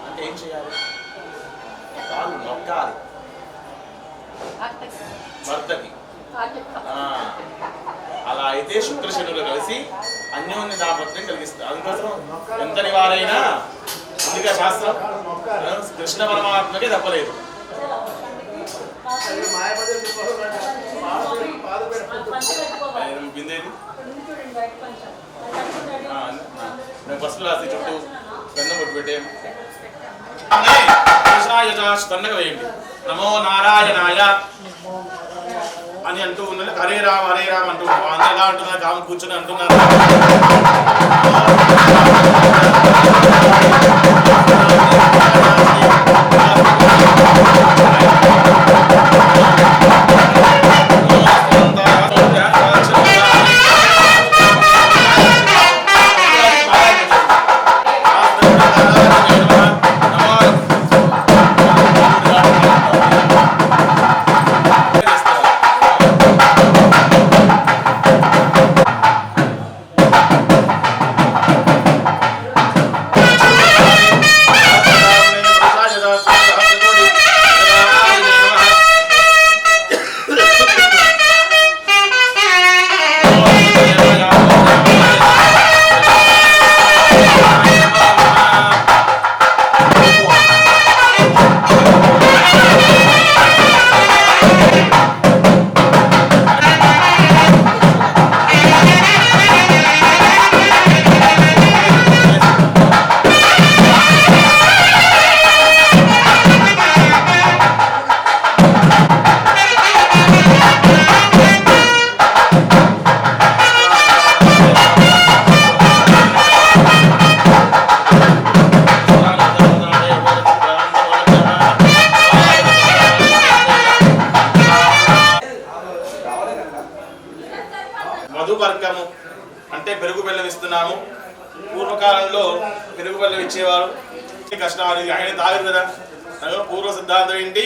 [SPEAKER 3] అంటే ఏం చేయాలి? కాళ్ళు నొక్కాలి భర్తకి. అలా అయితే శుక్ర శనులు కలిసి అన్యోన్య దాంపత్యం కలిగిస్తారు. అందుకోసం ఎంత నివారైనా ముందుగా శాస్త్రం కృష్ణ పరమాత్మకే తప్పలేదు. బిందేది పసుపు రాసి చుట్టూ గంధం కొట్టు పెట్టే కన్నగ వేయండి. నమో నారాయణాయ అని అంటూ ఉన్నది. హరే రామ్ అంటూ అందరూ ఎలా అంటున్నారు? కాము కూర్చొని అంటున్నారు. మధుపర్కము అంటే పెరుగు బెల్లం ఇస్తున్నాము. పూర్వకాలంలో పెరుగు బెల్లం ఇచ్చేవారు. కష్టాలు ఆయన తాగదు కదా. పూర్వ సిద్ధాంతం ఏంటి?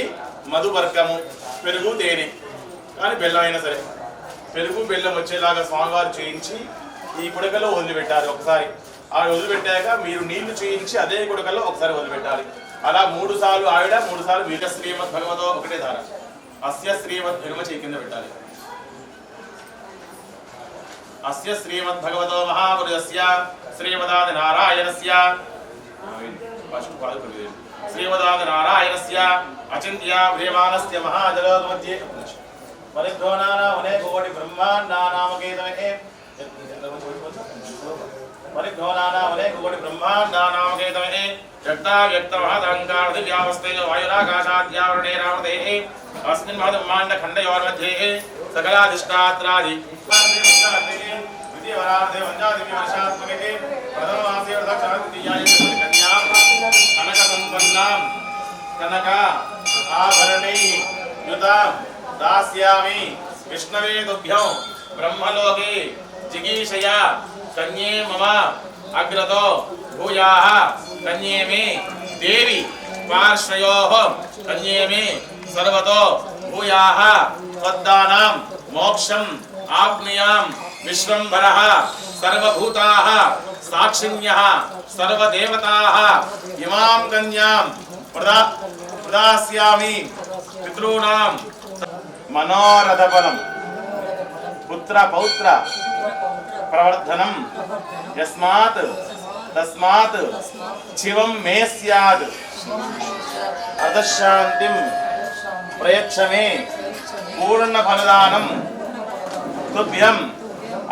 [SPEAKER 3] మధుపర్కము, పెరుగు తేనె, కానీ బెల్లం అయినా సరే పెరుగు బెల్లం వచ్చేలాగా స్వామివారు చేయించి ఈ గుడకలో వదిలిపెట్టారు. ఒకసారి ఆ వదిలిపెట్టాక మీరు నీళ్లు చేయించి అదే గుడకలో ఒకసారి వదిలిపెట్టాలి. అలా 3 సార్లు ఆవిడ 3 సార్లు వీర శ్రీమద్ భగవతో ఒకటే ధార. అస్య శ్రీమద్ భగవ చేయి కింద పెట్టాలి. అస్య శ్రీమద్ భగవతో మహాపురుషస్య శ్రీమదాది నారాయణస్య శ్రీమదాది నారాయణస్య అచింత్య ప్రియమానస్య మహాజగత్ మధ్యే పరిధ్వనానా అనేక కోటి బ్రహ్మాండానామకేతమే పరిధ్వనానా అనేక కోటి బ్రహ్మాండానామకేతమే వ్యక్త వ్యక్త మహదహంకార దివ్యావస్థేయ వాయురాకాశాద్యావరణేరావృతే అస్మిన్ మహద్బ్రహ్మాండ ఖండయోర్मध्ये सकलाधिष्ठात्रादि विद्यवराधे वंजादिव्य वर्षात्मके प्रथम मासे वर्धक्षादित्याय कन्या कनक संपन्नां कनक आभरणैः युतां दास्यामि विष्णवे तुभ्यं ब्रह्मलोके जिगीषया कन्ये मम अग्रतो भूयाः कन्ये मे देवी पार्श्वयोः कन्ये मे सर्वतो भूयाः त्वद्दानां मोक्षं आप्नुयां विश्वंभरः सर्वभूताः साक्षिण्यः सर्वदेवताः इमां कन्यां प्रदास्यामि पितॄणां मनोरथफलं पुत्र पौत्र प्रवर्धनं यस्मात् तस्मात् शिवं मे स्यात् अदशान्तिं प्रयच्छ मे पूर्ण फलदानं तुभ्यं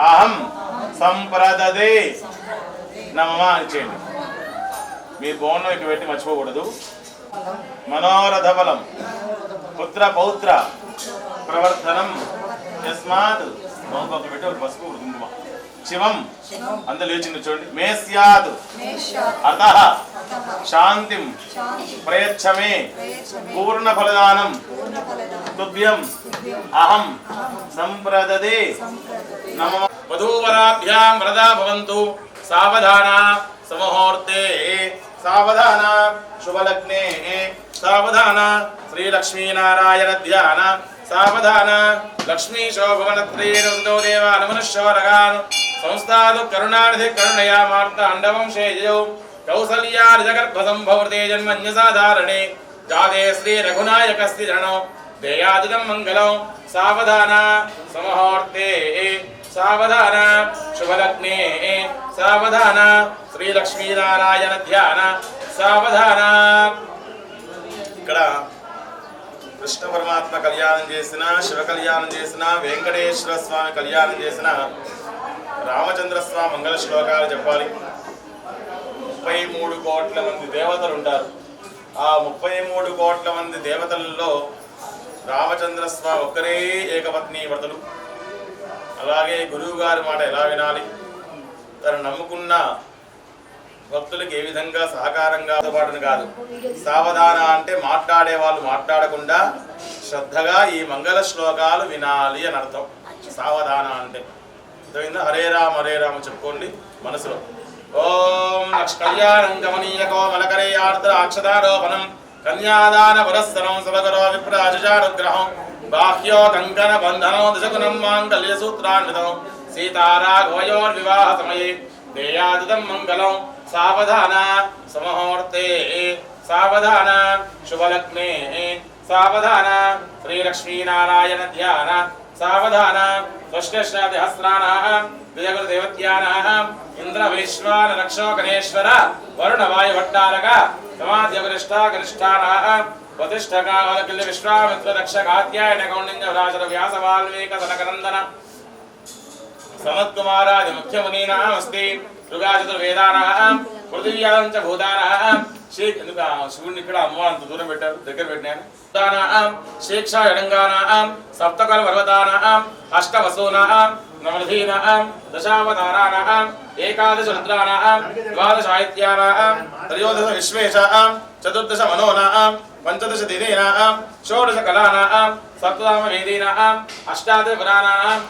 [SPEAKER 3] अहं संप्रददे నమః అని చేయండి. మీ బోన్లో ఇక్కడ పెట్టి మర్చిపోకూడదు. మనోరథబలం పుత్ర పౌత్ర ప్రవర్ధనం యస్మాత్ నోకొక పెట్టి ఒక పసుపు కుంకుమ శివం అంత లేచింది చూడండి మే స్యాద్ అతః శాంతిం ప్రయచ్చమే పూర్ణ ఫలదానం తుభ్యం అహం సంప్రదదే నమః వధూవరాభ్యాం వరదా భవంతు సావధాన సమముహూర్తే సావధాన శుభలగ్నే సావధాన శ్రీలక్ష్మీనారాయణ ధ్యాన సావధాన లక్ష్మీ శోభవనత్రేణో దేవానమనుష్యోరగాన్ సంస్థాదు కరుణానిధి కరుణయా మార్తాండవంశేజో కౌసల్యార్జగర్భసంభవతే జన్మన్యసాధారణే జాదే శ్రీ రఘునాయకస్తి జనో దేయాదిదం మంగళం సావధాన సమముహూర్తే సావధాన శుభలగ్నే సావధాన శ్రీలక్ష్మీనారాయణ ధ్యాన సావధాన. ఇక్కడ కృష్ణ పరమాత్మ కళ్యాణం చేసిన, శివ కళ్యాణం చేసిన, వెంకటేశ్వర స్వామి కళ్యాణం చేసిన, రామచంద్ర స్వామి మంగళ శ్లోకాలు చెప్పాలి. 33 కోట్ల మంది దేవతలు ఉంటారు. ఆ 33 కోట్ల మంది దేవతలలో రామచంద్ర స్వామి ఒక్కరే ఏకపత్ని వ్రతులు. అలాగే గురువు గారి మాట ఎలా వినాలి, తను నమ్ముకున్న భక్తులకు ఏ విధంగా సహకారంగా పాటును కాదు. సావధాన అంటే మాట్లాడే వాళ్ళు మాట్లాడకుండా శ్రద్ధగా ఈ మంగళ శ్లోకాలు వినాలి అని అర్థం. సావధాన అంటే హరే రామ చెప్పుకోండి మనసులో. ఓం కళ్యాణం గమనీయ కోమలకరే ఆర్ద్ర అక్షతారోపణం కన్యాదాన పురస్సరం సభగరో విప్రాజానుగ్రహం బాహ్యో కంకణ బంధనో దశగుణం మాంగళ్య సూత్రాన్వితం సీతారాఘవయోర్వివాహ సమయే దేయాదిదం మంగళం సావధాన సమముహూర్తే సావధాన శుభలగ్నే సావధాన శ్రీలక్ష్మీనారాయణ ధ్యాన సావధాన స్పష్టశ్రాదిహస్రాణాః ద్విజగురుదేవత్యానాః ఇంద్రవైశ్వాన రక్షో గణేశ్వర వరుణవాయుభట్టారక సమాధ్యవరిష్ఠా గరిష్ఠానాః వతిష్ఠకావలకిల్లి విశ్వామిత్ర రక్షకాత్యాయన కౌండిన్య వ్యాసర వ్యాస వాల్మీక తనకనందన సమత్కుమారాది ముఖ్యమునీనాం అస్తి ఋగాచతుర్వేదానాం పృథివ్యాం చ భూతానాం శివుడిని ఇక్కడ అమ్మ అంత దూరం పెట్టారు, దగ్గర పెట్టినాను. శేక్షాయడంగానాం సప్తకల పర్వతానాం అష్టవసూనాం నవధీనాం దశావతారాణాం ఏకాదశ రుద్రాణాం ద్వాదశాయిత్యానాం త్రయోదశ విశ్వేషాం చతుర్దశ మనోనాం పంచదశ దినేనాం షోడశ కళానాం సప్తనామ వేదీనాం అష్టాదశ పురాణానాం.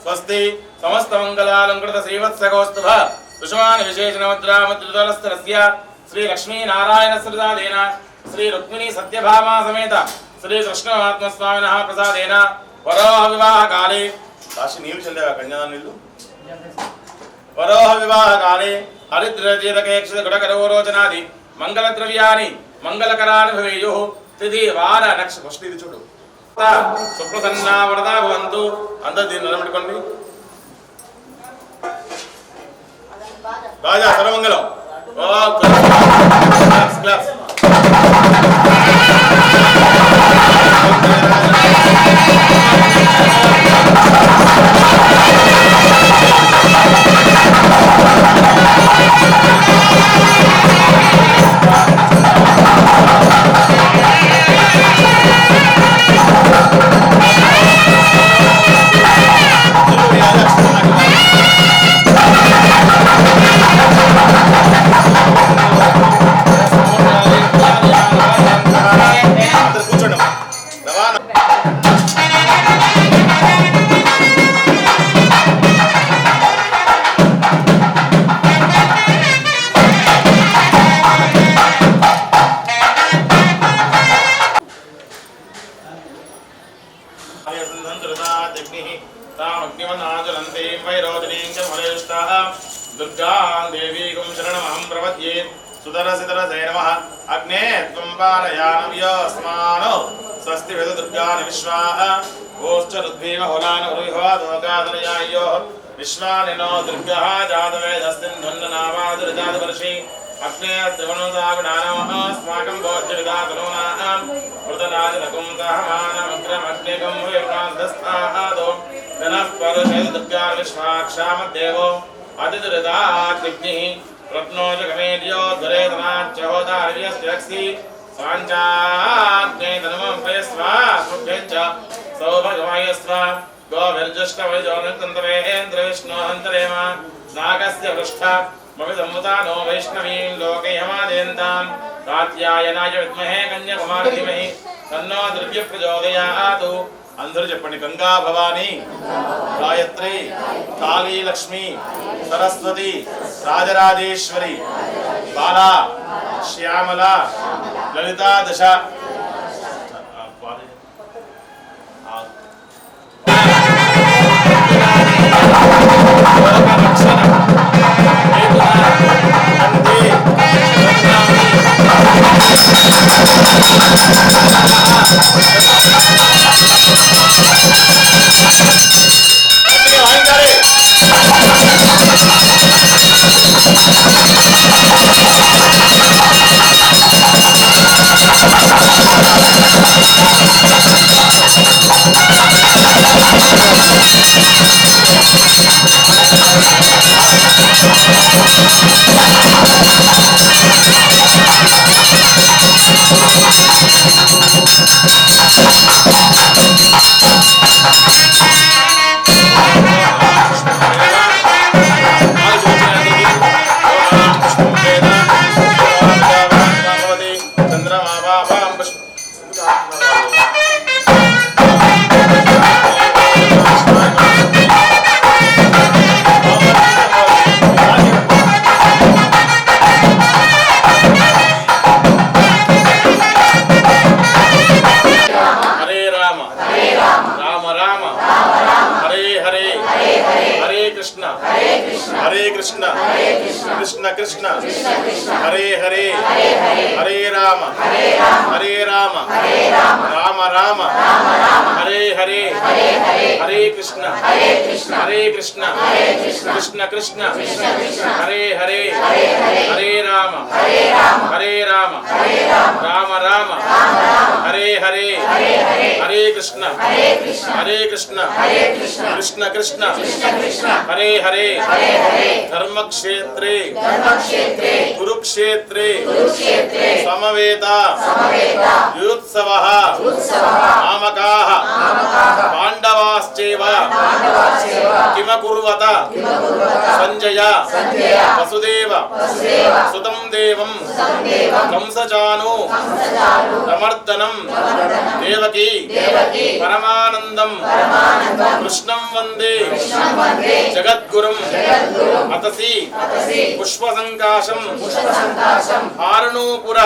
[SPEAKER 3] స్వస్తి సమస్త మంగళాలంకృత శ్రీవత్సగోస్తుభ ఋషమాన్ విశేషణముద్రాముద్రితోలస్తరస్య శ్రీ లక్ష్మీనారాయణ సృదాదేన శ్రీ రుక్మిణీ సత్యభామా సమేత శ్రీ కృష్ణమాత్మస్వామినః ప్రసాదేన వరోహ వివాహ కాలే కాశీ నీళ్ళు చల్లేవా కన్యాదాన నీళ్ళు వరోహ వివాహ కాలే హరిద్రచేతకేక్షిత గుడకరోరోచనాది మంగళద్రవ్యాని మంగళకరాని భవేయుః తిథి వార నక్ష ఫస్ట్ ఇది చూడు సుప్రసన్నా వరదా భవంతు. అందరు దీన్ని నిలబెట్టుకోండి. రాజా సర్వమంగళం. క్లాస్ दुर्गां देवीं शरणमहं प्रपद्ये सुदरसिदरसे नमः अग्ने त्वं पारयानव्योऽस्मानो स्वस्ति वेद दुर्गान् विश्वाः गोश्चरुद्भीम होलान उर्विहोदोगादनयायोः विश्वानिनो दुर्गः जातवेदस्तिन्धन्ननावादुर्जातवर्षि अग्ने त्रिवणोदागुणानमः अस्माकं भोज्यविदातनूनां मृतराजनकुं सहमानमग्रमग्निकं वेपादस्थादो गणः परशेद दुर्गा विश्वाक्षामद्देवो अतिदुरिताग्निः रत्नोजगमेद्यो दुरेतनाच्यहोतार्यस्यक्षि स्वाञ्चाग्ने धर्मं प्रयस्वा सुभ्यञ्च सौभगवायस्व गोभिर्जुष्टवैजोनितन्तवेन्द्रविष्णोऽन्तरेम नागस्य पृष्ठ मविसम्मुतानो वैष्णवीं लोकयमादेन्तां कात्यायनाय विद्महे कन्याकुमारी धीमहि तन्नो द्रव्यप्रचोदयात् అందరూ చెప్పండి గంగా భవాని గాయత్రి కాళీ లక్ష్మి సరస్వతి రాజరాజేశ్వరి బాలా శ్యామల లలితా దశ कृष्ण कृष्ण हरे हरे हरे राम राम राम हरे हरे हरे कृष्ण कृष्ण कृष्ण हरे हरे हरे राम राम राम हरे हरे हरे कृष्ण कृष्ण कृष्ण हरे हरे धर्म क्षेत्रे कुरुक्षेत्रे समवेता युत्सवः मामकाः पाण्डवाश्चैव किमकुर्वत संजय वसुदेव सुतं देवं कंसचानु प्रमर्दनं देवकी परमानन्दं कृष्णं वन्दे जगद्गुरुं अतसि पुष्पसङ्काशं हारणूपुर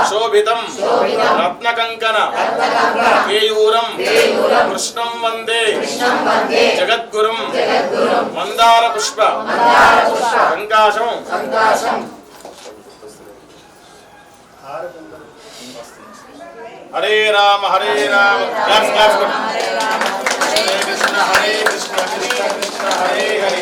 [SPEAKER 3] शोभितं रत्नकङ्कण केयूरं कृष्णं वन्दे जगद्गुरुं मन्दारपुष्प सङ्काशं हरे राम क्लास हरे कृष्ण कृष्ण कृष्ण हरे हरे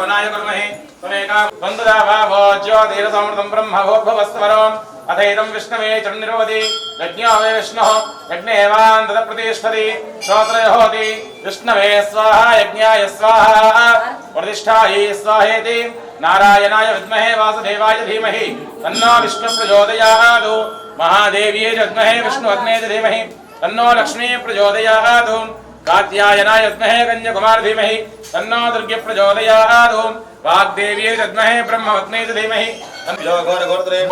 [SPEAKER 3] वनाय कुर्महे त्वमेका वन्ददाभावो ज्योतिरसमृतं ब्रह्मभोद्भवस्वरम् अथैदं विष्णवे चण्डिरोधि यज्ञो वै विष्णुः यज्ञेवान् तदप्रतिष्ठति श्रोत्रयोति विष्णवे स्वाहा यज्ञाय स्वाहा प्रतिष्ठायै स्वाहेति नारायणाय विद्महे वासुदेवाय धीमहि तन्नो विष्णु प्रचोदयात् महादेव्यै विद्महे विष्णुपत्न्यै धीमहि तन्नो लक्ष्मी प्रचोदयात् कात्यायनाय विद्महे कन्याकुमारी धीमहि तन्नो दुर्गे प्रचोदयात् वाग्देव्यै विद्महे ब्रह्मपत्न्यै धीमहि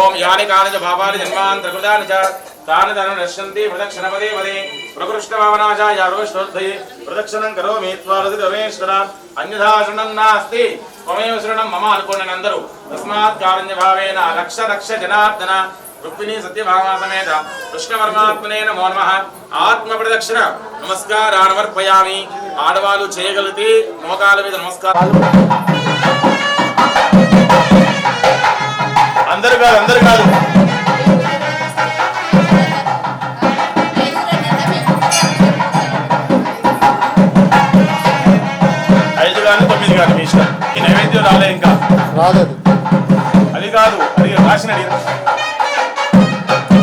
[SPEAKER 3] ओम यानि कानि च भावानि जन्मान्तरकृतानि च तानि तानि नश्यन्ति प्रदक्षिणपदे पदे प्रकृष्टभावनाचाय यारोष्ठोद्धये प्रदक्षिणं करोमि त्वारसिरमेश्वर अन्यथा शरणं नास्ति त्वमेव शरणं मम अनुकोणनि अंदरू तस्मात् कारुण्यभावेन रक्ष रक्ष जनार्दन रुक्मिणी सत्यभामा समेत कृष्ण परमात्मने नमो नमः आत्म प्रदक्षिण नमस्कारान् समर्पयामि आडवालु చేయగలిగితే మోకాల మీద నమస్కారాలు అందరూ కాదు ఐదు కానీ 9 కానీ మీ ఇష్టం ఈ నైవేద్యం రాలే ఇంకా
[SPEAKER 5] రాలేదు
[SPEAKER 3] అది కాదు అది రాసిన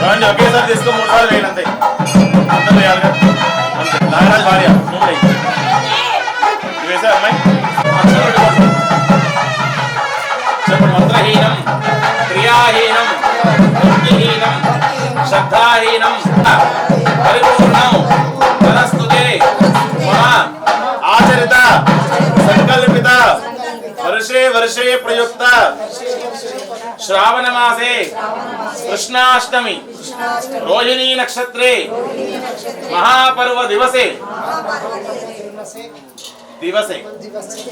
[SPEAKER 3] రండి ఒకేసారి తీసుకో 3 సార్లు వేయండి అంతే అందరూ వేయాలి నాగరాజ్ భార్య నువ్వు వేసా అమ్మాయి చెప్పండి మంత్రహీనం క్రియాహీనం భక్తిహీనం శ్రద్ధాహీనం పరిపూర్ణం తనస్తుతే మమ ఆచరిత సంకల్పిత వర్షే వర్షే ప్రయుక్త श्रावण मासे कृष्णाष्टमी रोहिणी नक्षत्रे महापर्व दिवसे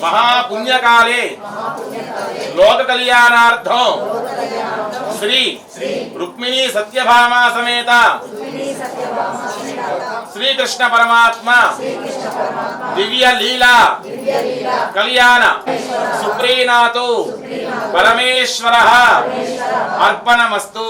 [SPEAKER 3] महापुण्यकाले लोक कल्याणार्थं श्री रुक्मिणी सत्यभामा समेत श्री कृष्ण परमात्मा दिव्य लीला कल्याण सुप्रीनाथो परमेश्वरः अर्पणमस्तु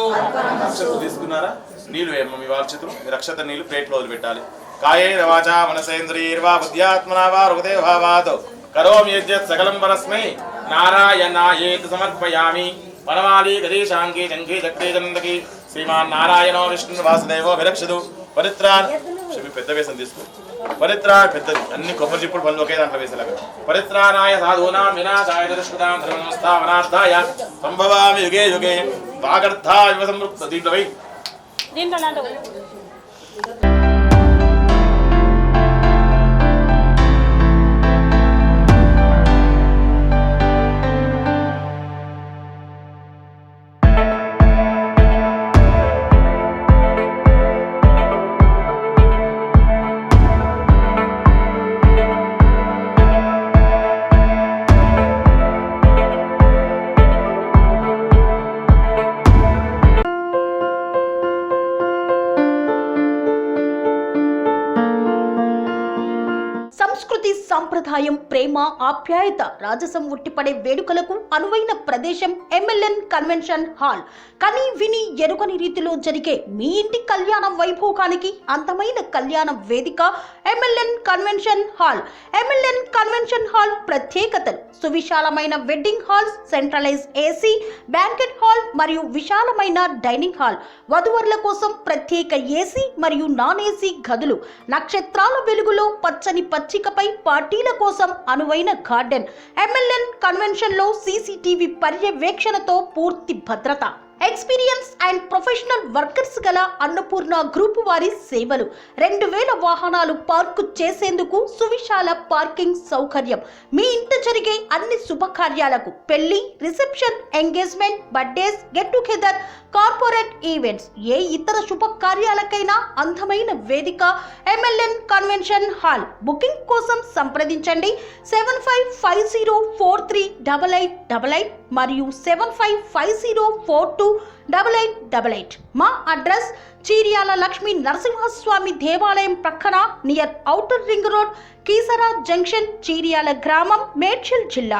[SPEAKER 3] తీసుకున్నారా నీళ్ళు వేయమ్మ మీ వారి చేతులు రక్షత నీళ్ళు ప్లేట్లో వదిలిపెట్టాలి కాయేన వాచా మనసేంద్రియైర్వా బుద్ధ్యాత్మనా వా హృదయ భావాత్ కరోమి యజ్జత్ సకలం పరస్మై నారాయణాయేతి సమర్పయామి వనమాలి గదేశాంగే జంఘే జక్తే జనందకి శ్రీమాన్ నారాయణో విష్ణు వాసుదేవో విరక్షదు పరిత్రాన్ చెప్పి పెద్ద వేసం తీసుకో పరిత్రాన్ పెద్దది అన్ని కొబ్బరి చిప్పుడు పనులు ఒకే దాంట్లో వేసేలాగా పరిత్రానాయ సాధూనాం వినాశాయ దుష్కృతాం ధర్మనమస్తావనార్థాయ సంభవామి యుగే యుగే వాగర్థాయ యువ సంవృప్త దీంట్లో వై
[SPEAKER 1] సంస్కృతి సంప్రదాయం ప్రేమ ఆప్యాయత రాజసం ఉట్టిపడే వేడుకలకు అనువైన ప్రదేశం ఎంఎల్ఎన్ కన్వెన్షన్ హాల్. కని విని ఎరుగని రీతిలో జరిగే మీ ఇంటి కళ్యాణ వైభోగానికి అందమైన కళ్యాణ వేదిక MLN convention hall. MLN convention hall ప్రత్యేకతలు: సువిశాలమైన wedding halls, centralise AC banquet hall మరియు విశాలమైన డైనింగ్ హాల్, వధువరుల కోసం ప్రత్యేక ఏసీ మరియు నాన్ ఏసీ గదులు, నక్షత్రాల వెలుగులో పచ్చని పచ్చికపై పార్టీల కోసం అనువైన గార్డెన్. ఎంఎల్ఎన్ కన్వెన్షన్ లో సీసీటీవీ పర్యవేక్షణతో పూర్తి భద్రత. ఎక్స్పీరియన్స్ అండ్ ప్రొఫెషనల్ వర్కర్స్ గల అన్నపూర్ణ గ్రూప్ వారి సేవలు. 2000 వాహనాలు పార్కు చేసేందుకు సువిశాల పార్కింగ్ సౌకర్యం. మీ ఇంట జరిగే అన్ని శుభకార్యాలకు, పెళ్లి, reception, engagement, birthdays, get together, corporate events, ఏ ఇతర శుభకార్యాలకైనా అందమైన వేదిక ఎంఎల్ఎన్ కన్వెన్షన్ హాల్. బుకింగ్ కోసం సంప్రదించండి 7550438888 మరియు 7550428888. మా అడ్రస్ చీర్యాల లక్ష్మీ నరసింహస్వామి దేవాలయం ప్రక్కన, near outer ring road, Keesara junction, Cheeryal గ్రామం, మేడ్చల్ జిల్లా.